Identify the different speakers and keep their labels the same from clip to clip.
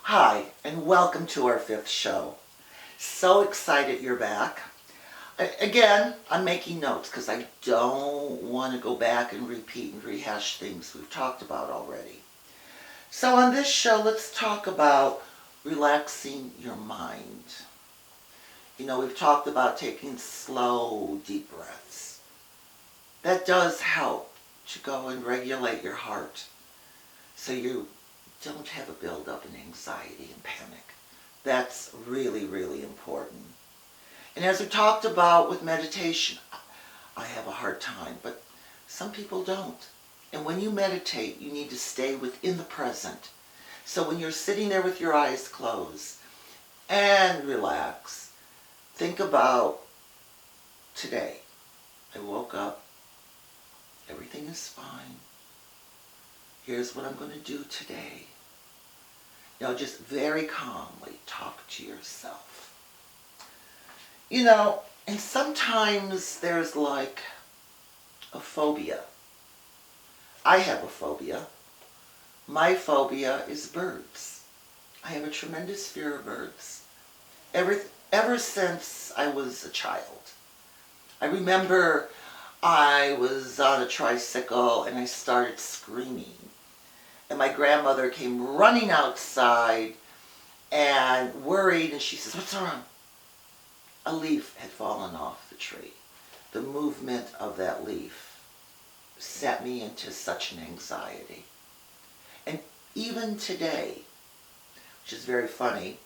Speaker 1: Hi, and welcome to our 5th show. So excited you're back. Again, I'm making notes because I don't want to go back and repeat and rehash things we've talked about already. So on this show, let's talk about relaxing your mind. We've talked about taking slow, deep breaths. That does help to go and regulate your heart so you don't have a buildup in anxiety and panic. That's really, really important. And as we talked about with meditation, I have a hard time, but some people don't. And when you meditate, you need to stay within the present. So when you're sitting there with your eyes closed and relax, think about today. I woke up. Everything is fine. Here's what I'm going to do today. Just very calmly talk to yourself. And sometimes there's like a phobia. I have a phobia. My phobia is birds. I have a tremendous fear of birds. Ever since I was a child. I remember I was on a tricycle and I started screaming. And my grandmother came running outside and worried, and she says, "What's wrong?" A leaf had fallen off the tree. The movement of that leaf set me into such an anxiety. And even today, which is very funny,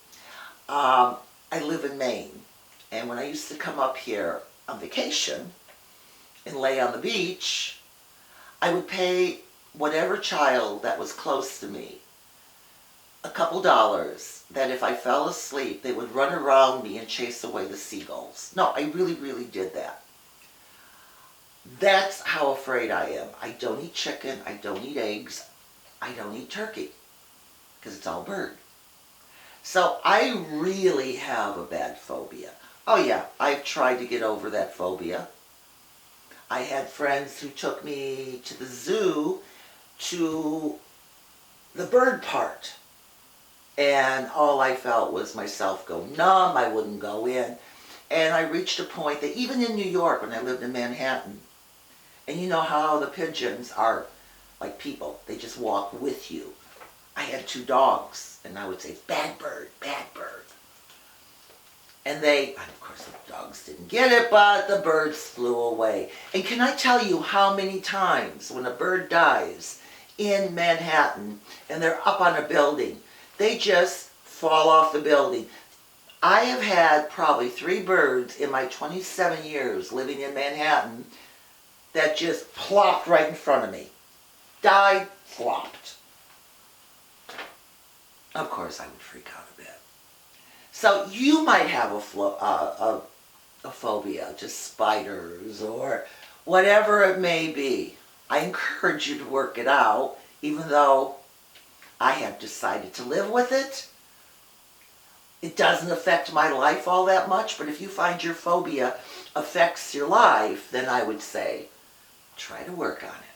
Speaker 1: I live in Maine. And when I used to come up here on vacation and lay on the beach, I would pay whatever child that was close to me a couple dollars, that if I fell asleep, they would run around me and chase away the seagulls. No, I really, really did that. That's how afraid I am. I don't eat chicken. I don't eat eggs. I don't eat turkey because it's all bird. So I really have a bad phobia. Oh yeah, I've tried to get over that phobia. I had friends who took me to the zoo to the bird part. And all I felt was myself go numb. I wouldn't go in. And I reached a point that even in New York, when I lived in Manhattan, and you know how the pigeons are like people. They just walk with you. I had 2 dogs, and I would say, "Bad bird, bad bird." And of course the dogs didn't get it, but the birds flew away. And can I tell you how many times when a bird dies in Manhattan and they're up on a building, they just fall off the building. I have had probably 3 birds in my 27 years living in Manhattan that just plopped right in front of me. Died, flopped. Of course I would freak out a bit. So you might have a phobia, just spiders or whatever it may be. I encourage you to work it out, even though I have decided to live with it. It doesn't affect my life all that much, but if you find your phobia affects your life, then I would say, try to work on it.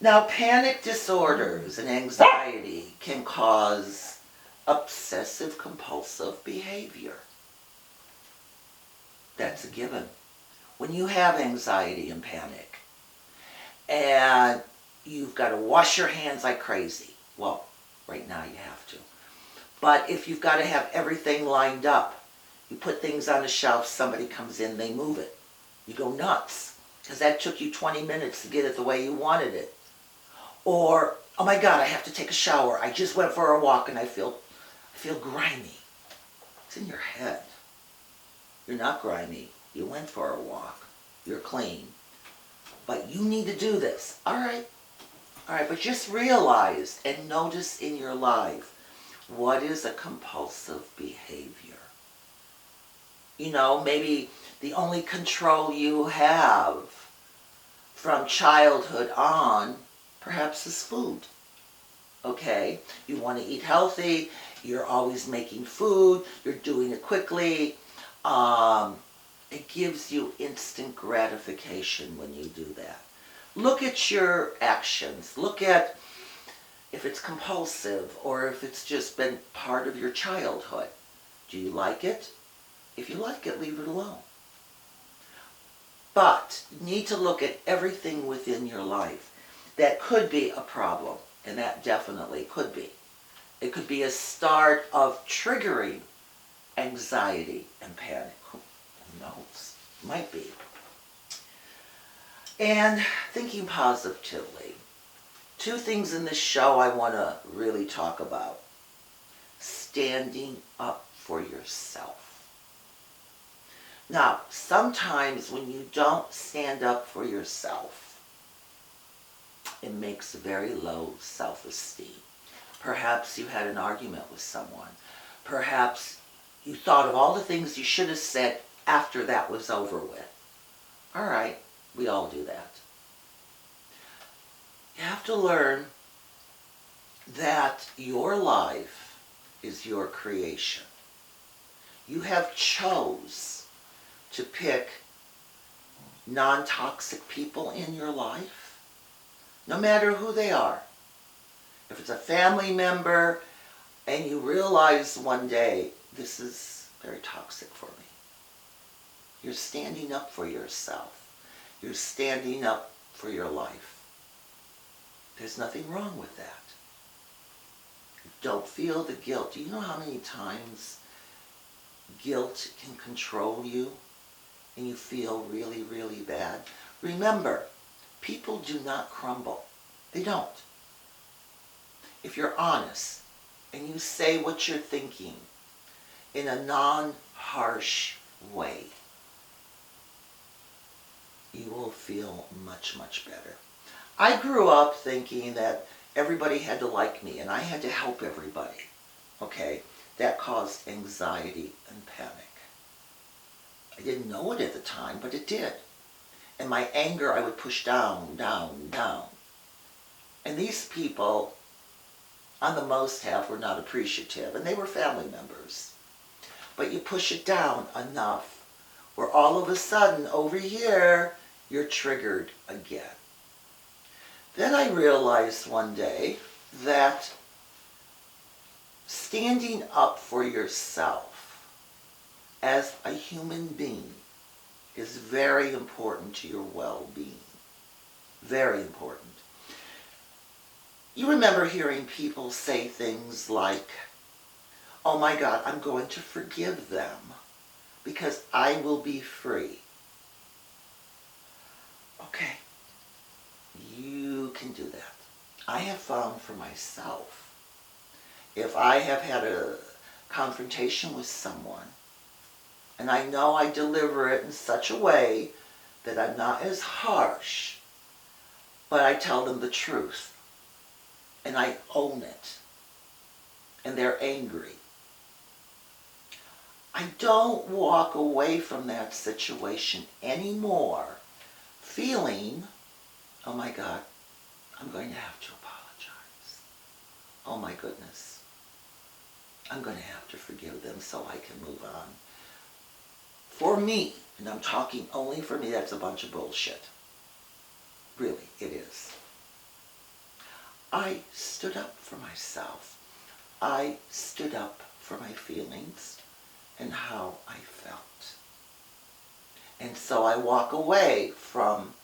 Speaker 1: Now, panic disorders and anxiety can cause obsessive-compulsive behavior. That's a given. When you have anxiety and panic, and you've got to wash your hands like crazy. Well, right now you have to. But if you've got to have everything lined up, you put things on a shelf, somebody comes in, they move it. You go nuts because that took you 20 minutes to get it the way you wanted it. Or, oh my God, I have to take a shower. I just went for a walk and I feel grimy. It's in your head. You're not grimy. You went for a walk. You're clean. But you need to do this. All right, but just realize and notice in your life, what is a compulsive behavior? Maybe the only control you have from childhood on, perhaps, is food. Okay? You want to eat healthy, you're always making food, you're doing it quickly. It gives you instant gratification when you do that. Look at your actions. Look at if it's compulsive or if it's just been part of your childhood. Do you like it? If you like it, leave it alone. But you need to look at everything within your life that could be a problem, and that definitely could be. It could be a start of triggering anxiety and panic. Who knows? Might be. And thinking positively. Two things in this show I want to really talk about. Standing up for yourself. Now, sometimes when you don't stand up for yourself, it makes very low self-esteem. Perhaps you had an argument with someone. Perhaps you thought of all the things you should have said after that was over with. All right, we all do that. You have to learn that your life is your creation. You have chose to pick non-toxic people in your life, no matter who they are. If it's a family member and you realize one day, this is very toxic for me. You're standing up for yourself. You're standing up for your life. There's nothing wrong with that. Don't feel the guilt. Do you know how many times guilt can control you and you feel really, really bad? Remember, people do not crumble. They don't. If you're honest and you say what you're thinking in a non-harsh way, you will feel much, much better. I grew up thinking that everybody had to like me and I had to help everybody. Okay? That caused anxiety and panic. I didn't know it at the time, but it did. And my anger I would push down, down, down. And these people, on the most half, were not appreciative, and they were family members. But you push it down enough where all of a sudden, over here, you're triggered again. Then I realized one day that standing up for yourself as a human being is very important to your well-being. Very important. You remember hearing people say things like, oh my God, I'm going to forgive them because I will be free. Okay. You can do that. I have found for myself, if I have had a confrontation with someone, and I know I deliver it in such a way that I'm not as harsh, but I tell them the truth, and I own it, and they're angry. I don't walk away from that situation anymore feeling, oh my God, I'm going to have to apologize. Oh my goodness. I'm going to have to forgive them so I can move on. For me, and I'm talking only for me, that's a bunch of bullshit. Really, it is. I stood up for myself. I stood up for my feelings and how I felt. And so I walk away from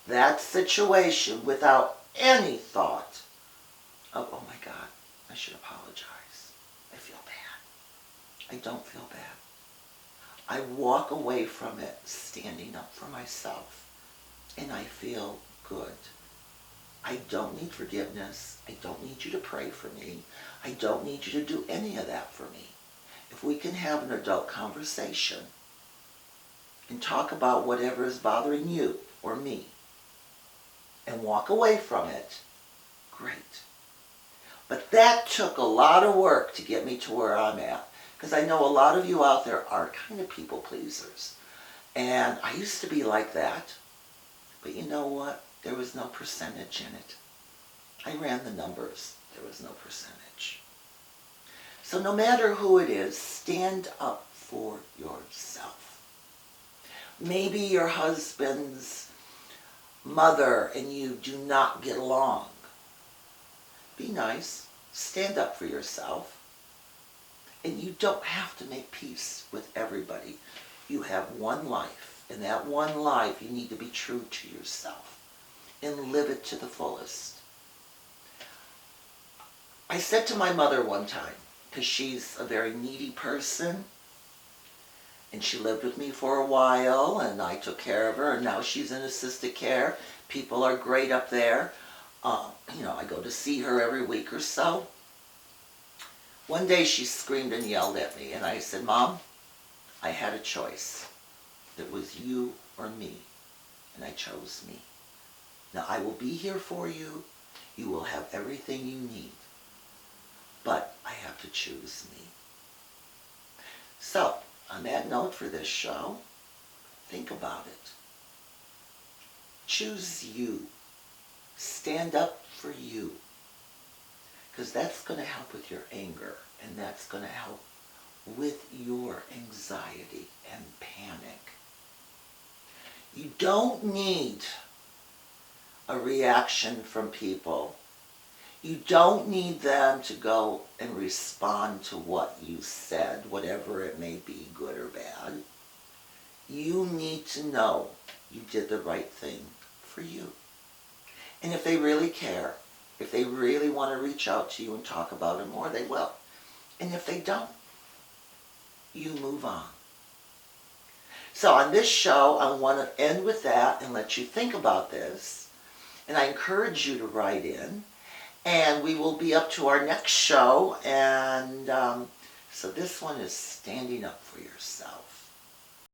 Speaker 1: that situation without any thought of, oh my God, I should apologize. I feel bad. I don't feel bad. I walk away from it standing up for myself, and I feel good. I don't need forgiveness. I don't need you to pray for me. I don't need you to do any of that for me. If we can have an adult conversation and talk about whatever is bothering you or me, and walk away from it, great. But that took a lot of work to get me to where I'm at. Because I know a lot of you out there are kind of people pleasers. And I used to be like that. But you know what? There was no percentage in it. I ran the numbers. There was no percentage. So no matter who it is, stand up for yourself. Maybe your husband's mother and you do not get along. Be nice. Stand up for yourself. And you don't have to make peace with everybody. You have one life. In that one life, you need to be true to yourself and live it to the fullest. I said to my mother one time, because she's a very needy person, and she lived with me for a while, and I took care of her, and now she's in assisted care. People are great up there. I go to see her every week or so. One day she screamed and yelled at me, and I said, Mom, I had a choice. It was you or me, and I chose me. Now I will be here for you. You will have everything you need, but I have to choose me. So, on that note for this show, think about it. Choose you. Stand up for you. Because that's going to help with your anger, and that's going to help with your anxiety and panic. You don't need a reaction from people. You don't need them to go and respond to what you said, whatever it may be, good or bad. You need to know you did the right thing for you. And if they really care, if they really want to reach out to you and talk about it more, they will. And if they don't, you move on. So on this show, I want to end with that and let you think about this. And I encourage you to write in. And we will be up to our next show. And so this one is standing up for yourself.